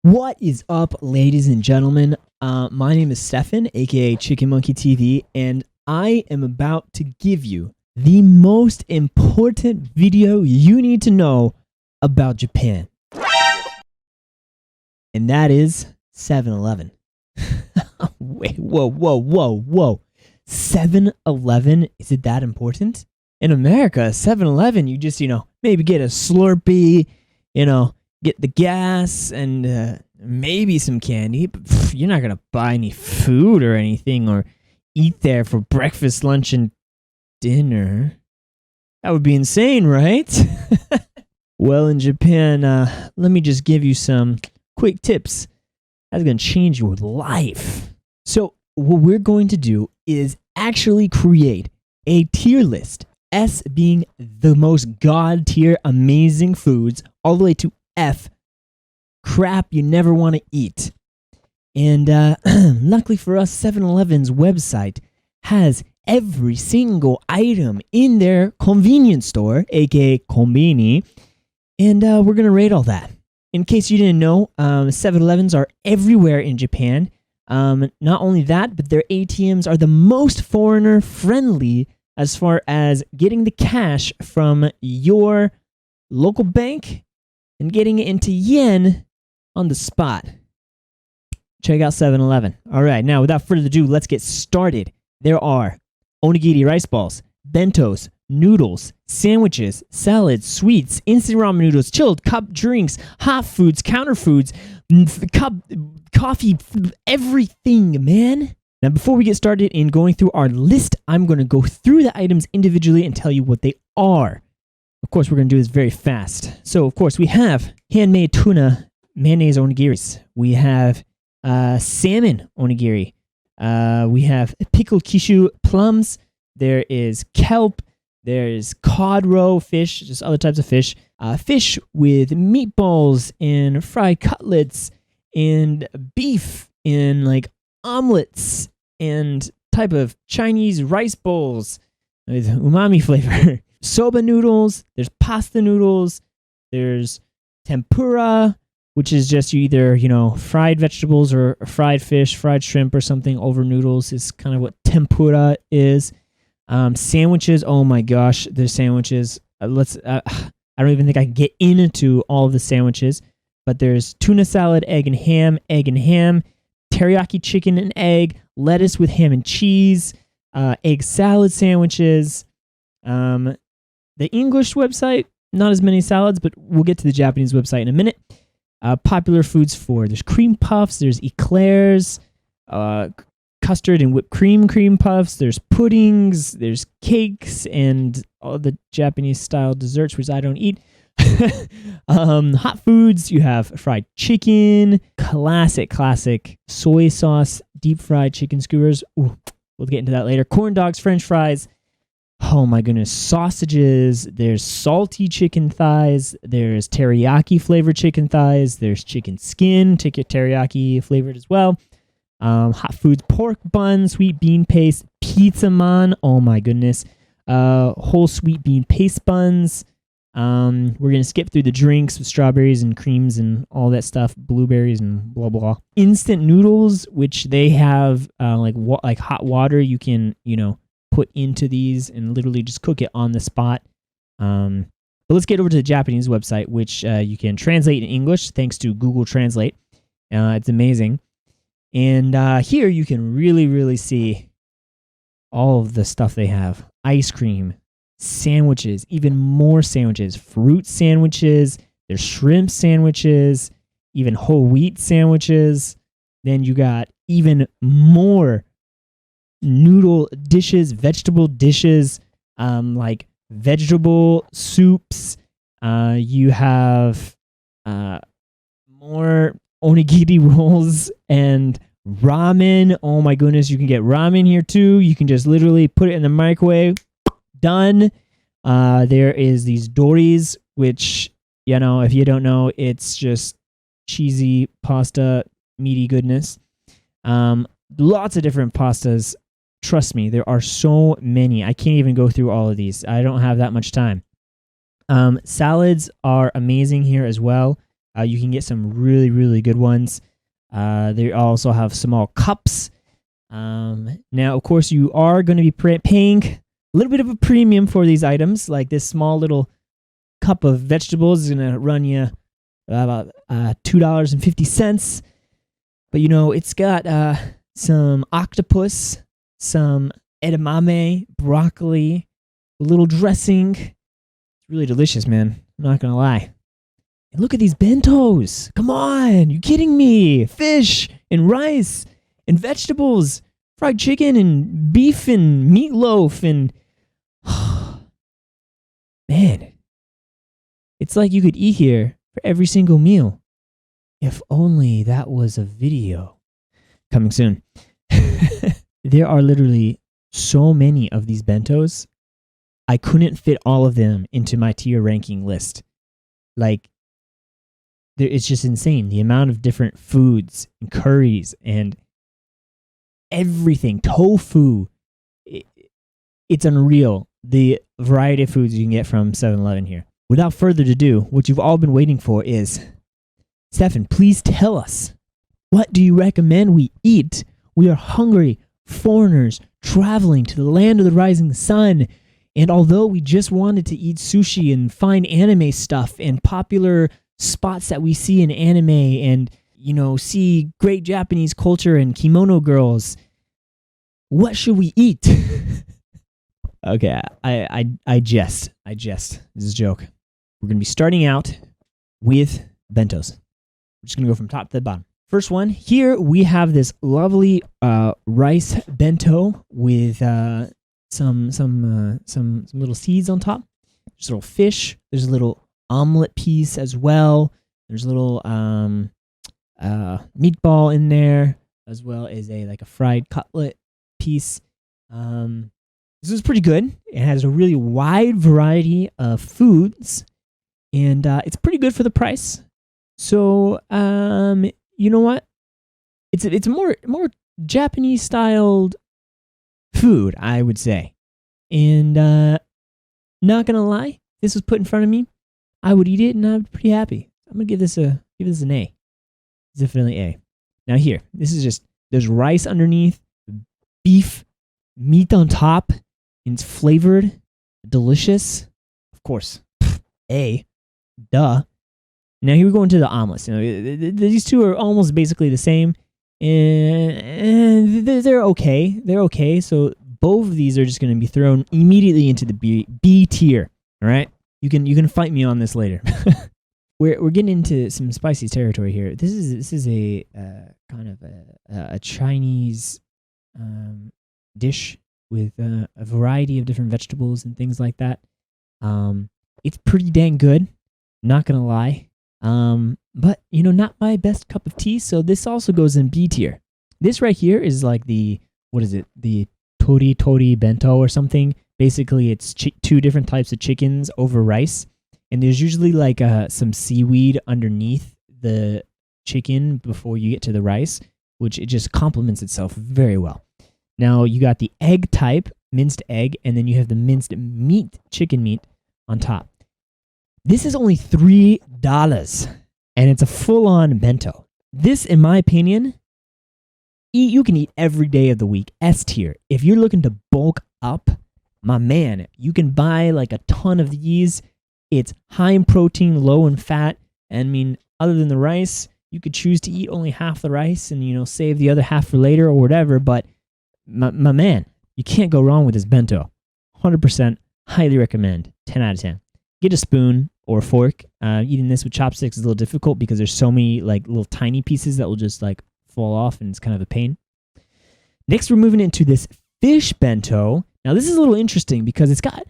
What is up, ladies and gentlemen? My name is Stefan, aka Chicken Monkey TV, and I am about to give you the most important video you need to know about Japan. And that is 7-Eleven. Wait, whoa. 7-Eleven? Is it that important? In America, 7-Eleven, you just, maybe get a Slurpee, get the gas and maybe some candy, but you're not going to buy any food or anything or eat there for breakfast, lunch, and dinner. That would be insane, right? Well, in Japan, let me just give you some quick tips. That's going to change your life. So what we're going to do is actually create a tier list. S being the most god tier amazing foods, all the way to F, crap you never want to eat. And luckily for us, 7-Eleven's website has every single item in their convenience store, aka konbini, and we're going to rate all that. In case you didn't know, 7-Elevens are everywhere in Japan. Not only that, but their ATMs are the most foreigner-friendly as far as getting the cash from your local bank and getting it into yen on the spot. Check out 7-Eleven. All right, now without further ado, let's get started. There are onigiri rice balls, bentos, noodles, sandwiches, salads, sweets, instant ramen noodles, chilled cup drinks, hot foods, counter foods, coffee, everything, man. Now, before we get started in going through our list, I'm going to go through the items individually and tell you what they are. Of course, we're going to do this very fast. So, of course, we have handmade tuna mayonnaise onigiris. We have salmon onigiri. We have pickled kishu plums. There is kelp. There's cod roe fish, just other types of fish. Fish with meatballs and fried cutlets and beef and like omelets and type of Chinese rice bowls with umami flavor. Soba noodles, there's pasta noodles, there's tempura, which is just you either, fried vegetables or fried fish, fried shrimp or something over noodles is kind of what tempura is. Sandwiches, oh my gosh, there's sandwiches. I don't even think I can get into all of the sandwiches, but there's tuna salad, egg and ham, teriyaki chicken and egg, lettuce with ham and cheese, egg salad sandwiches. The English website, not as many salads, but we'll get to the Japanese website in a minute. Popular foods there's cream puffs, there's eclairs, custard and whipped cream puffs, there's puddings, there's cakes, and all the Japanese style desserts, which I don't eat. Hot foods, you have fried chicken, classic soy sauce, deep fried chicken skewers. Ooh, we'll get into that later. Corn dogs, french fries. Oh my goodness, sausages. There's salty chicken thighs. There's teriyaki flavored chicken thighs. There's chicken skin, teriyaki flavored as well. Hot foods, pork buns, sweet bean paste, pizza man. Oh my goodness. Whole sweet bean paste buns. We're going to skip through the drinks with strawberries and creams and all that stuff, blueberries and blah, blah. Instant noodles, which they have like hot water you can, put into these and literally just cook it on the spot. But let's get over to the Japanese website, which you can translate in English thanks to Google Translate. It's amazing. And here you can really see all of the stuff they have. Ice cream, sandwiches, even more sandwiches, fruit sandwiches, there's shrimp sandwiches, even whole wheat sandwiches. Then you got even more noodle dishes, vegetable dishes, like vegetable soups. You have more onigiri rolls and ramen. Oh my goodness, you can get ramen here too. You can just literally put it in the microwave. Done. There is these doris, which, if you don't know, it's just cheesy pasta, meaty goodness. Lots of different pastas. Trust me, there are so many. I can't even go through all of these. I don't have that much time. Salads are amazing here as well. You can get some really, really good ones. They also have small cups. Now, of course, you are going to be paying a little bit of a premium for these items. Like this small little cup of vegetables is going to run you about $2.50. But, it's got some octopus, some edamame, broccoli, a little dressing. It's really delicious, man. I'm not going to lie. And look at these bentos. Come on. You kidding me? Fish and rice and vegetables, fried chicken and beef and meatloaf and man, it's like you could eat here for every single meal. If only that was a video. Coming soon. There are literally so many of these bentos. I couldn't fit all of them into my tier ranking list. Like, it's just insane. The amount of different foods and curries and everything, tofu. It's unreal. The variety of foods you can get from 7-Eleven here. Without further ado, what you've all been waiting for is, Stefan, please tell us, what do you recommend we eat? We are hungry foreigners traveling to the land of the rising sun. And although we just wanted to eat sushi and find anime stuff and popular spots that we see in anime and, see great Japanese culture and kimono girls, what should we eat? Okay, I jest. This is a joke. We're going to be starting out with bentos. We're just going to go from top to the bottom. First one, here we have this lovely rice bento with some little seeds on top. There's a little fish. There's a little omelet piece as well. There's a little meatball in there, as well as a fried cutlet piece. This is pretty good. It has a really wide variety of foods, and it's pretty good for the price. So, you know what? It's a more Japanese styled food, I would say. And not gonna lie, this was put in front of me, I would eat it, and I'm pretty happy. I'm gonna give this an A. It's definitely A. Now here, there's rice underneath, beef, meat on top, and it's flavored, delicious. Of course, A, duh. Now here we go into the omelets. These two are almost basically the same, and they're okay. They're okay. So both of these are just going to be thrown immediately into the B tier. All right, you can fight me on this later. We're getting into some spicy territory here. This is a kind of a Chinese dish with a variety of different vegetables and things like that. It's pretty dang good. Not gonna lie. But not my best cup of tea. So this also goes in B tier. This right here is like the tori bento or something. Basically, it's two different types of chickens over rice. And there's usually like some seaweed underneath the chicken before you get to the rice, which it just complements itself very well. Now you got the egg type, minced egg, and then you have the minced meat, chicken meat on top. This is only $3, and it's a full-on bento. This, in my opinion, you can eat every day of the week. S tier. If you're looking to bulk up, my man, you can buy like a ton of these. It's high in protein, low in fat. I mean, other than the rice, you could choose to eat only half the rice and, save the other half for later or whatever. But my man, you can't go wrong with this bento. 100% highly recommend. 10 out of 10. Get a spoon or a fork. Eating this with chopsticks is a little difficult because there's so many like little tiny pieces that will just like fall off, and it's kind of a pain. Next, we're moving into this fish bento. Now, this is a little interesting because it's got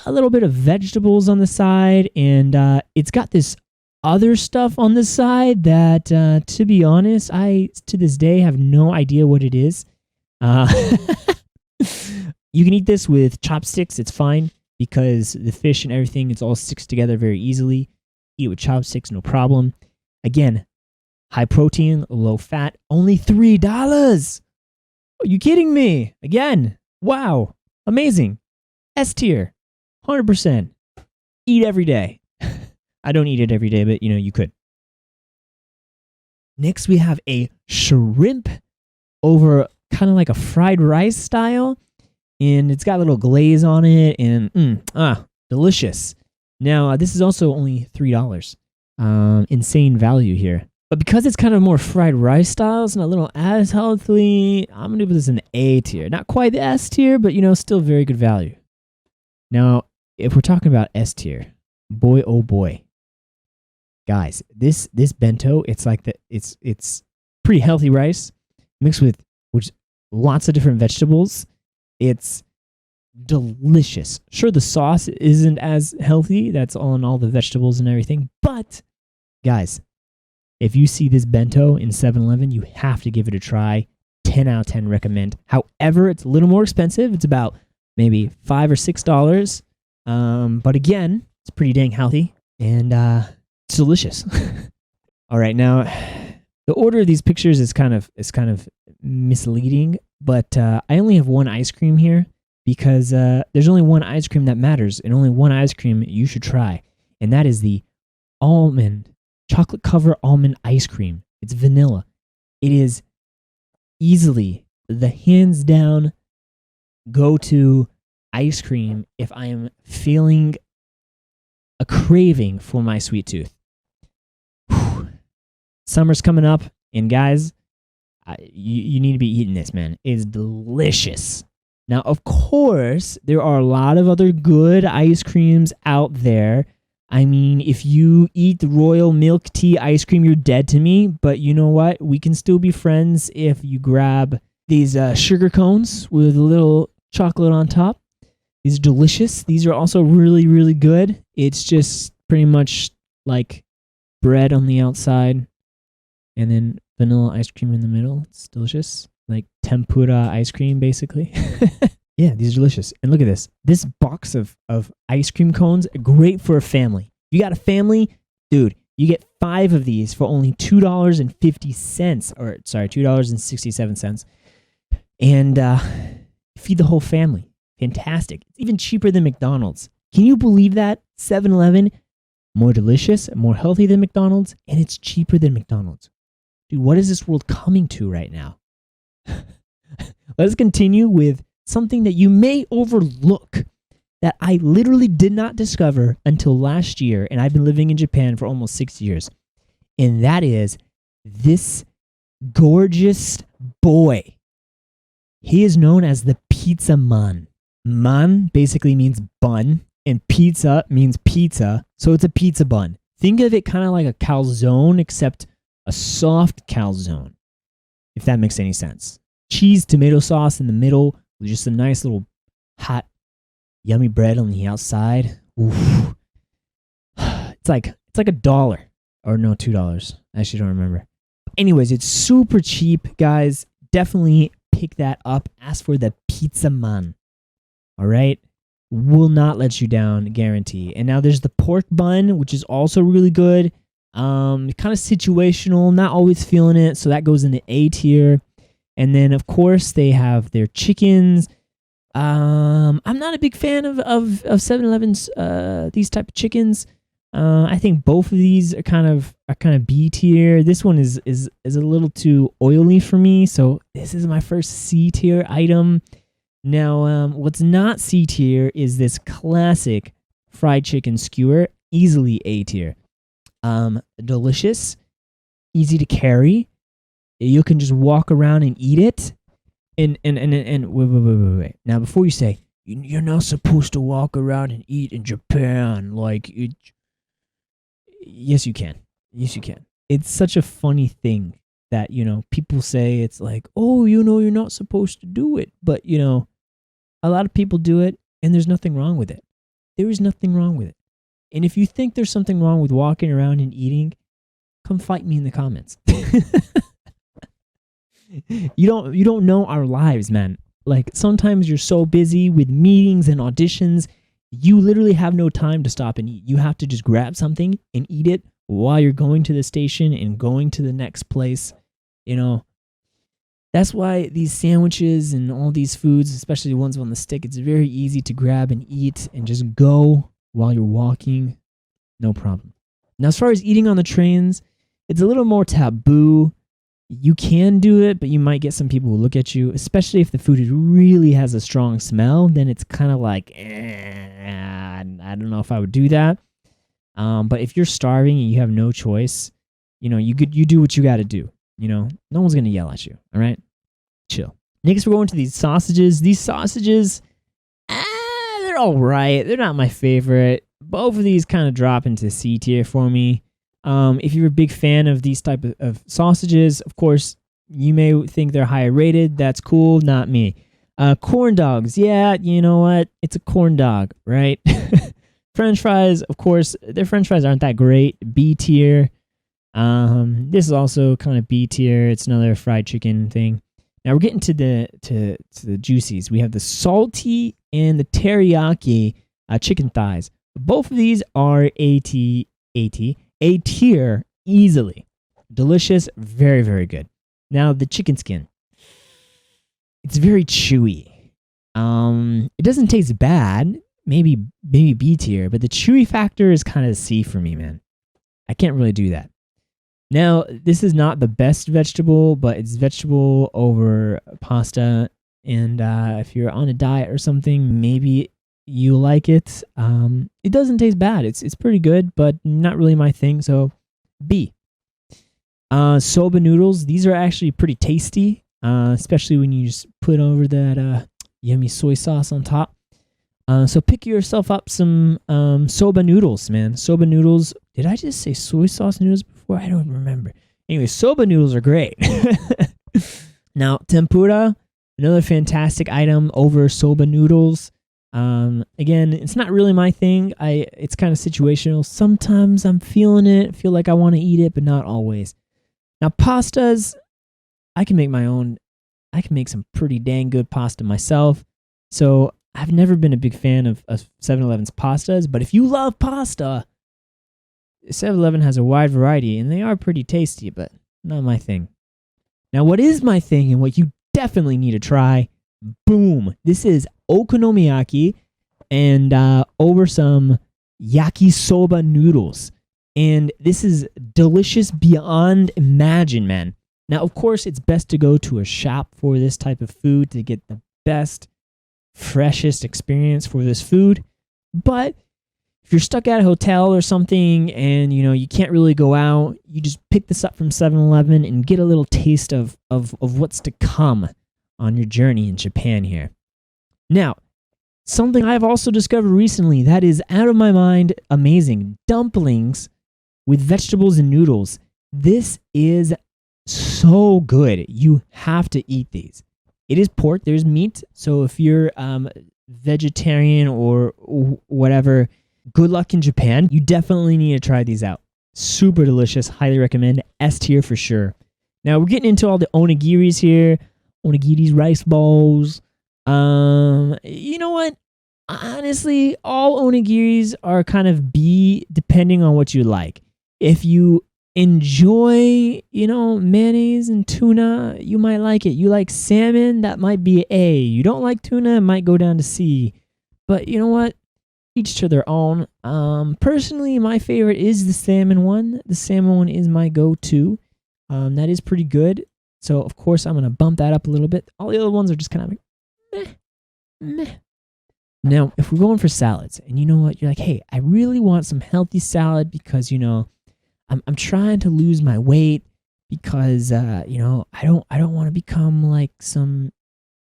a little bit of vegetables on the side, and it's got this other stuff on the side that, to be honest, I to this day have no idea what it is. You can eat this with chopsticks. It's fine because the fish and everything, it's all sticks together very easily. Eat with chopsticks, no problem. Again, high protein, low fat, only $3. Are you kidding me? Again, wow, amazing. S tier, 100%. Eat every day. I don't eat it every day, but you could. Next, we have a shrimp over kind of like a fried rice style. And it's got a little glaze on it. And delicious. Now, this is also only $3. Insane value here. But because it's kind of more fried rice style, it's not a little as healthy. I'm going to put this in the A tier. Not quite the S tier, but, still very good value. Now, if we're talking about S tier, boy, oh boy. Guys, this bento, it's like it's pretty healthy rice mixed with lots of different vegetables. It's delicious. Sure, the sauce isn't as healthy. That's all the vegetables and everything. But, guys, if you see this bento in 7-Eleven, you have to give it a try. 10 out of 10 recommend. However, it's a little more expensive. It's about maybe $5 or $6. But again, it's pretty dang healthy. And it's delicious. All right, now the order of these pictures is kind of misleading, but I only have one ice cream here because there's only one ice cream that matters, and only one ice cream you should try, and that is the chocolate cover almond ice cream. It's vanilla. It is easily the hands down go-to ice cream if I am feeling a craving for my sweet tooth. Summer's coming up, and guys, you need to be eating this, man. It's delicious. Now, of course, there are a lot of other good ice creams out there. I mean, if you eat the royal milk tea ice cream, you're dead to me. But you know what? We can still be friends if you grab these sugar cones with a little chocolate on top. These are delicious. These are also really, really good. It's just pretty much like bread on the outside and then vanilla ice cream in the middle. It's delicious. Like tempura ice cream, basically. Yeah, these are delicious. And look at this. This box of ice cream cones, great for a family. You got a family? Dude, you get 5 of these for only $2.50. Or, sorry, $2.67. And feed the whole family. Fantastic. It's even cheaper than McDonald's. Can you believe that? 7-Eleven, more delicious, more healthy than McDonald's, and it's cheaper than McDonald's. Dude, what is this world coming to right now? Let's continue with something that you may overlook that I literally did not discover until last year, and I've been living in Japan for almost 6 years. And that is this gorgeous boy. He is known as the pizza man. Man basically means bun, and pizza means pizza, so it's a pizza bun. Think of it kind of like a calzone, except a soft calzone, if that makes any sense. Cheese, tomato sauce in the middle, with just a nice little hot, yummy bread on the outside. Oof. It's like $1, or no, $2. I actually don't remember. Anyways, it's super cheap, guys. Definitely pick that up. Ask for the pizza man. All right, will not let you down, guarantee. And now there's the pork bun, which is also really good. Kind of situational, not always feeling it, so that goes in the A tier. And then, of course, they have their chickens. I'm not a big fan of 7-Eleven's these type of chickens. I think both of these are kind of B tier. This one is a little too oily for me, so this is my first C tier item. Now, what's not C tier is this classic fried chicken skewer, easily A tier. Delicious, easy to carry. You can just walk around and eat it. And wait. Now, before you say, you're not supposed to walk around and eat in Japan, yes, you can. Yes, you can. It's such a funny thing that, people say it's like, oh, you're not supposed to do it. But, a lot of people do it, and there's nothing wrong with it. There is nothing wrong with it. And if you think there's something wrong with walking around and eating, come fight me in the comments. You don't know our lives, man. Like, sometimes you're so busy with meetings and auditions, you literally have no time to stop and eat. You have to just grab something and eat it while you're going to the station and going to the next place. That's why these sandwiches and all these foods, especially the ones on the stick, it's very easy to grab and eat and just go while you're walking. No problem. Now, as far as eating on the trains, It's a little more taboo. You can do it, but you might get some people who look at you, especially if the food really has a strong smell. Then it's kind of like, I don't know if I would do that. But if you're starving and you have no choice, you do what you got to do. No one's gonna yell at you. All right, chill. Next, we're going to these sausages. These sausages, they're all right. They're not my favorite. Both of these kind of drop into C tier for me. If you're a big fan of these type of sausages, of course, you may think they're higher rated. That's cool. Not me. Corn dogs. Yeah, you know what? It's a corn dog, right? French fries, of course, their French fries aren't that great. B tier. This is also kind of B tier. It's another fried chicken thing. Now we're getting to the juicies. We have the salty and the teriyaki chicken thighs. Both of these are A tier easily. Delicious, very, very good. Now the chicken skin. It's very chewy. It doesn't taste bad. Maybe B tier, but the chewy factor is kind of C for me, man. I can't really do that. Now, this is not the best vegetable, but it's vegetable over pasta. And if you're on a diet or something, maybe you like it. It doesn't taste bad. It's pretty good, but not really my thing. So B. Soba noodles. These are actually pretty tasty, especially when you just put over that yummy soy sauce on top. So pick yourself up some soba noodles, man. Soba noodles. Did I just say soy sauce noodles before? I don't remember. Anyway, soba noodles are great. Now, tempura, another fantastic item over soba noodles. Again, it's not really my thing. It's kind of situational. Sometimes I'm feeling it, feel like I want to eat it, but not always. Now, pastas, I can make my own. I can make some pretty dang good pasta myself. So I've never been a big fan of 7-Eleven's pastas, but if you love pasta, 7-Eleven has a wide variety, and they are pretty tasty, but not my thing. Now, what is my thing and what you definitely need to try, boom, this is okonomiyaki and over some yakisoba noodles. And this is delicious beyond imagine, man. Now, of course, it's best to go to a shop for this type of food to get the best, freshest experience for this food. But if you're stuck at a hotel or something and you can't really go out, you just pick this up from 7-Eleven and get a little taste of what's to come on your journey in Japan here. Now, something I've also discovered recently that is out of my mind amazing. Dumplings with vegetables and noodles. This is so good. You have to eat these. It is pork. There's meat. So if you're vegetarian or whatever, good luck in Japan. You definitely need to try these out. Super delicious. Highly recommend. S tier for sure. Now we're getting into all the onigiris here. Onigiris, rice balls. You know what? Honestly, all onigiris are kind of B depending on what you like. If you enjoy, mayonnaise and tuna, you might like it. You like salmon, that might be A. You don't like tuna, it might go down to C. But you know what? Each to their own. Personally, my favorite is the salmon one. The salmon one is my go-to. That is pretty good. So, of course, I'm going to bump that up a little bit. All the other ones are just kind of like, meh. Now, if we're going for salads, and you know what? You're like, hey, I really want some healthy salad because, I'm trying to lose my weight because, I don't want to become like some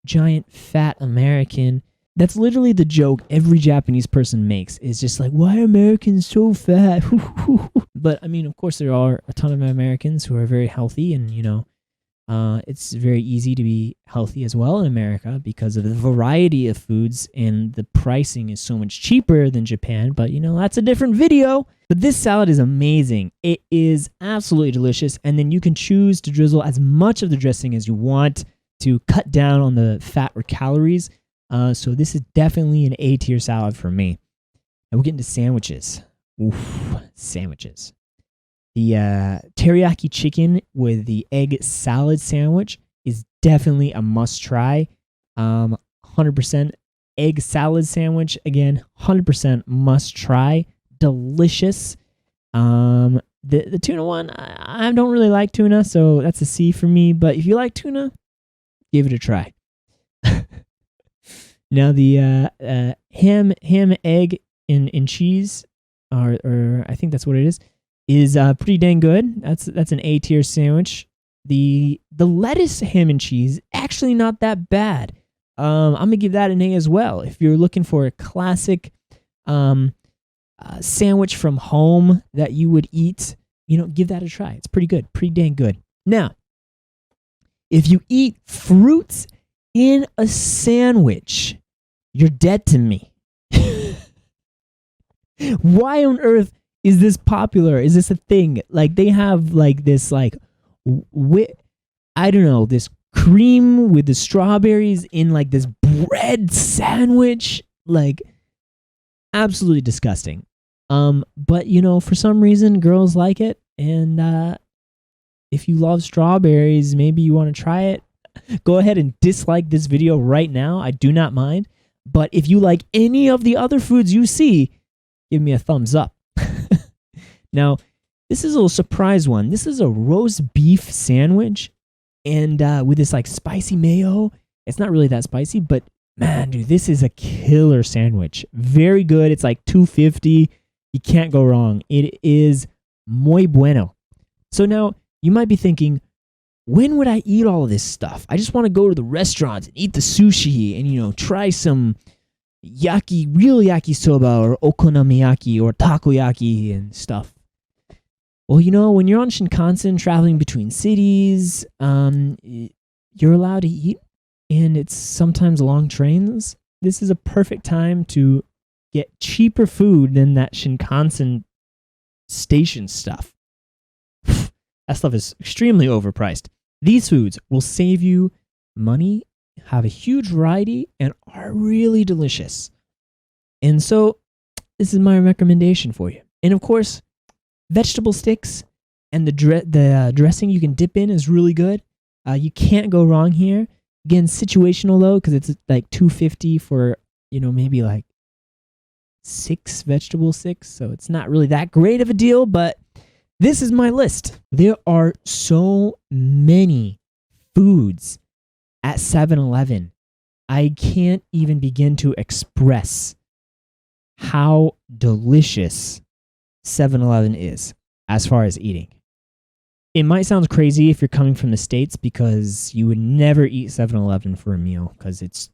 giant fat American. That's literally the joke every Japanese person makes. Is just like, why are Americans so fat? But, of course, there are a ton of Americans who are very healthy and, it's very easy to be healthy as well in America because of the variety of foods and the pricing is so much cheaper than Japan. But, that's a different video. But this salad is amazing. It is absolutely delicious. And then you can choose to drizzle as much of the dressing as you want to cut down on the fat or calories. So this is definitely an A tier salad for me. And we're getting to sandwiches. Oof, sandwiches. The teriyaki chicken with the egg salad sandwich is definitely a must try. 100% egg salad sandwich. Again, 100% must try. Delicious. The tuna one, I don't really like tuna, so that's a C for me. But if you like tuna, give it a try. Now the ham, egg, and cheese, or I think that's what it is pretty dang good. That's an A tier sandwich. The lettuce, ham, and cheese, actually not that bad. I'm gonna give that an A as well. If you're looking for a classic sandwich from home that you would eat, give that a try. It's pretty good, pretty dang good. Now, if you eat fruits in a sandwich, you're dead to me. Why on earth is this popular? Is this a thing? Like, they have like this I don't know, this cream with the strawberries in like this bread sandwich, like absolutely disgusting. But for some reason girls like it, and if you love strawberries, maybe you want to try it. Go ahead and dislike this video right now. I do not mind. But if you like any of the other foods you see, give me a thumbs up. Now, this is a little surprise one. This is a roast beef sandwich, and with this like spicy mayo. It's not really that spicy, but man, dude, this is a killer sandwich. Very good. It's like $2.50. You can't go wrong. It is muy bueno. So now you might be thinking, when would I eat all of this stuff? I just want to go to the restaurants and eat the sushi and, try some real yakisoba or okonomiyaki or takoyaki and stuff. Well, when you're on Shinkansen traveling between cities, you're allowed to eat, and it's sometimes long trains. This is a perfect time to get cheaper food than that Shinkansen station stuff. That stuff is extremely overpriced. These foods will save you money, have a huge variety, and are really delicious. And so, this is my recommendation for you. And of course, vegetable sticks and the dressing you can dip in is really good. You can't go wrong here. Again, situational though, because it's like $2.50 for maybe like 6 vegetable sticks, so it's not really that great of a deal. But this is my list. There are so many foods at 7-Eleven. I can't even begin to express how delicious 7-Eleven is as far as eating. It might sound crazy if you're coming from the States, because you would never eat 7-Eleven for a meal because it's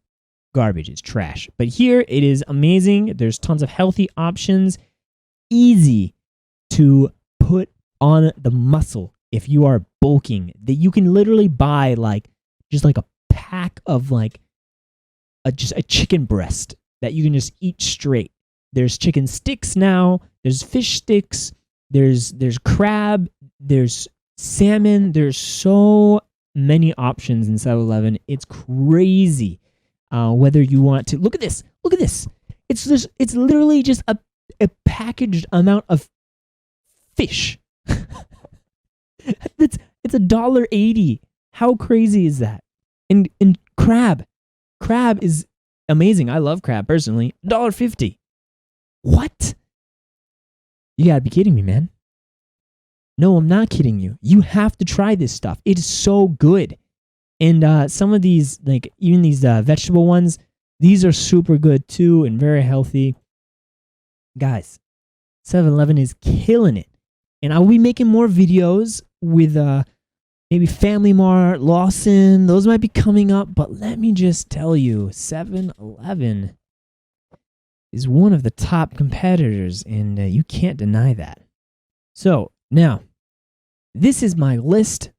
garbage, it's trash. But here it is amazing. There's tons of healthy options, easy to put on the muscle if you are bulking. That you can literally buy just a pack of just a chicken breast that you can just eat straight. There's chicken sticks now. There's fish sticks. There's crab. There's salmon. There's so many options in 7-Eleven. It's crazy. Whether you want to look at this. It's literally just a packaged amount of fish. It's $1.80. How crazy is that? And crab is amazing. I love crab personally. $1.50. What? You gotta be kidding me, man. No, I'm not kidding you. You have to try this stuff. It is so good. And some of these, even these vegetable ones, these are super good too and very healthy. Guys, 7-Eleven is killing it. And I'll be making more videos with maybe Family Mart, Lawson. Those might be coming up. But let me just tell you, 7-Eleven is one of the top competitors, and you can't deny that. So, now, this is my list.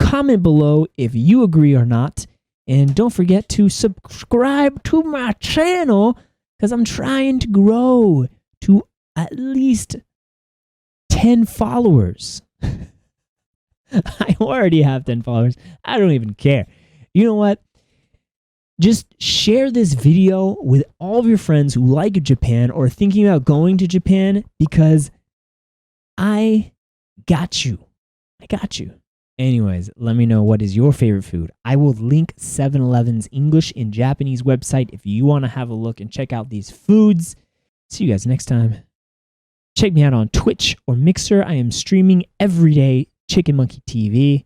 Comment below if you agree or not. And don't forget to subscribe to my channel, because I'm trying to grow to at least 10 followers. I already have 10 followers. I don't even care. You know what? Just share this video with all of your friends who like Japan or thinking about going to Japan, because I got you. Anyways, let me know what is your favorite food. I will link 7-Eleven's English and Japanese website if you want to have a look and check out these foods. See you guys next time. Check me out on Twitch or Mixer. I am streaming every day, Chicken Monkey TV.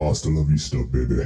Hasta la vista, baby.